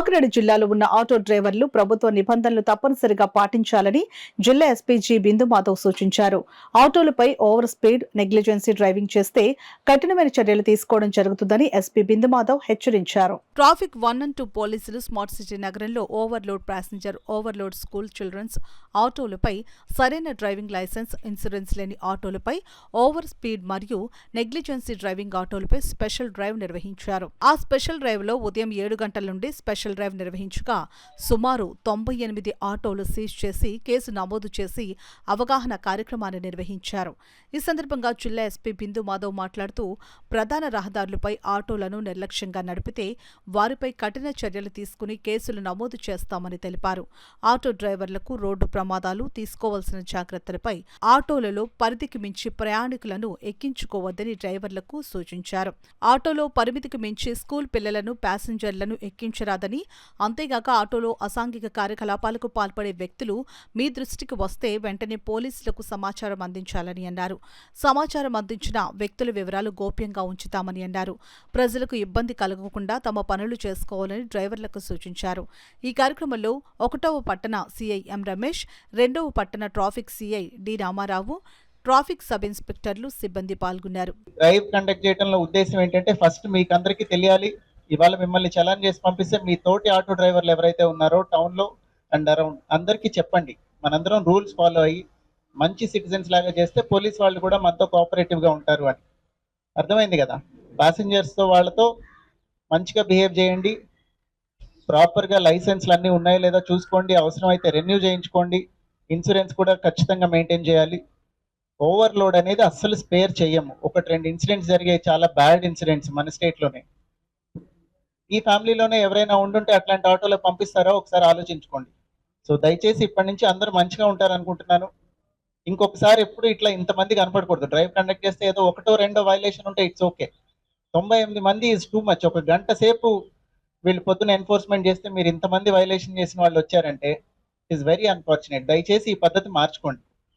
కాకినాడ జిల్లాలో ఉన్న ఆటో డ్రైవర్లు ప్రభుత్వ నిబంధనలు తప్పనిసరిగా పాటించాలని జిల్లా ఎస్పీ జి బిందు మాధవ్ సూచించారు. ఆటోలపై ఓవర్ స్పీడ్, నెగ్లిజెన్సీ డ్రైవింగ్ చేస్తే కఠినమైన చర్యలు తీసుకోవడం జరుగుతుందని ఎస్పీ బిందు మాధవ్ హెచ్చరించారు. ట్రాఫిక్ 1 and 2 పోలీసులు స్మార్ట్ సిటీ నగరంలో overload passenger, overload school childrens ఆటోలపై, సరైన డ్రైవింగ్ లైసెన్స్, ఇన్సూరెన్స్ లేని ఆటోలపై, ఓవర్ స్పీడ్ మరియు నెగ్లిజెన్సీ డ్రైవింగ్ ఆటోలపై స్పెషల్ డ్రైవ్ నిర్వహించారు. ఆ స్పెషల్ డ్రైవ్ లో ఉదయం 7 గంటల నుండి స్పెషల్ డ్రైవ్ నిర్వహించగా సుమారు 98 ఆటోలు సీజ్ చేసి కేసు నమోదు చేసి అవగాహన కార్యక్రమాన్ని నిర్వహించారు. ఈ సందర్భంగా జిల్లా ఎస్పీ బిందు మాధవ్ మాట్లాడుతూ, ప్రధాన రహదారులపై ఆటోలను నిర్లక్ష్యంగా నడిపితే వారిపై కఠిన చర్యలు తీసుకుని కేసులు నమోదు చేస్తామని తెలిపారు. ఆటో డ్రైవర్లకు రోడ్డు ప్రమాదాలు, తీసుకోవాల్సిన జాగ్రత్తలపై, ఆటోలలో పరిధికి మించి ప్రయాణికులను ఎక్కించుకోవద్దని డ్రైవర్లకు సూచించారు. ఆటోలో పరిమితికి మించి స్కూల్ పిల్లలను, ప్యాసింజర్లను ఎక్కించరాదని, అంతేగాక ఆటోలో అసాంఘిక కార్యకలాపాలకు పాల్పడే వ్యక్తులు మీ దృష్టికి వస్తే వెంటనే పోలీసులకు సమాచారం అందించాలని అన్నారు. సమాచారం అందించిన వ్యక్తుల వివరాలు గోప్యంగా ఉంచుతామని అన్నారు. ప్రజలకు ఇబ్బంది కలగకుండా తమ పనులు చేసుకోవాలని డ్రైవర్లకు సూచించారు. ఈ కార్యక్రమంలో 1వ పట్టణ సిఐ ఎం రమేష్, 2వ పట్టణ traffic CI D Ramarao, traffic sub ఇన్స్పెక్టర్లు, సిబ్బంది పాల్గొన్నారు. డ్రైవ్ కండక్ట్ చేయడంలో ఉద్దేశం ఏంటంటే ఫస్ట్ మీకు అందరికీ తెలియాలి. ఇవాళ మిమ్మల్ని చలాన్ చేసి పంపిస్తే మీ తోటి ఆటో డ్రైవర్లు ఎవరైతే ఉన్నారో టౌన్ లో అండ్ అరౌండ్ అందరికీ చెప్పండి. మనందరం రూల్స్ ఫాలో అయ్యి మంచి సిటిజన్స్ లాగా చేస్తే పోలీస్ వాళ్ళు కూడా మనతో కోఆపరేటివ్ గా ఉంటారు అని అర్థమైంది కదా. ప్యాసింజర్స్ తో వాళ్ళతో మంచిగా బిహేవ్ చేయండి. ప్రాపర్ గా లైసెన్స్లు అన్నీ ఉన్నాయో లేదో చూసుకోండి. అవసరం అయితే రెన్యూ చేయించుకోండి. ఇన్సూరెన్స్ కూడా ఖచ్చితంగా మెయింటైన్ చేయాలి. ఓవర్లోడ్ అనేది అస్సలు స్పేర్ చెయ్యము. 1-2 ఇన్సిడెంట్స్ జరిగాయి, చాలా బ్యాడ్ ఇన్సిడెంట్స్ మన స్టేట్ లోనే. ఈ ఫ్యామిలీలోనే ఎవరైనా ఉండుంటే అట్లాంటి ఆటోలో పంపిస్తారో ఒకసారి ఆలోచించుకోండి. సో దయచేసి ఇప్పటి నుంచి అందరూ మంచిగా ఉంటారు అనుకుంటున్నాను. ఇంకొకసారి ఎప్పుడు ఇట్లా ఇంతమంది కనపడకూడదు. డ్రైవ్ కండక్ట్ చేస్తే ఏదో 1-2 వైలేషన్ ఉంటే ఇట్స్ ఓకే. 98 మంది ఇస్ టూ మచ్. 1 గంట సేపు వీళ్ళు పొద్దున ఎన్ఫోర్స్మెంట్ చేస్తే మీరు ఇంతమంది వైలేషన్ చేసిన వాళ్ళు వచ్చారంటే ఇట్ ఈస్ వెరీ అన్ఫార్చునేట్. దయచేసి ఈ పద్ధతి మార్చుకోండి.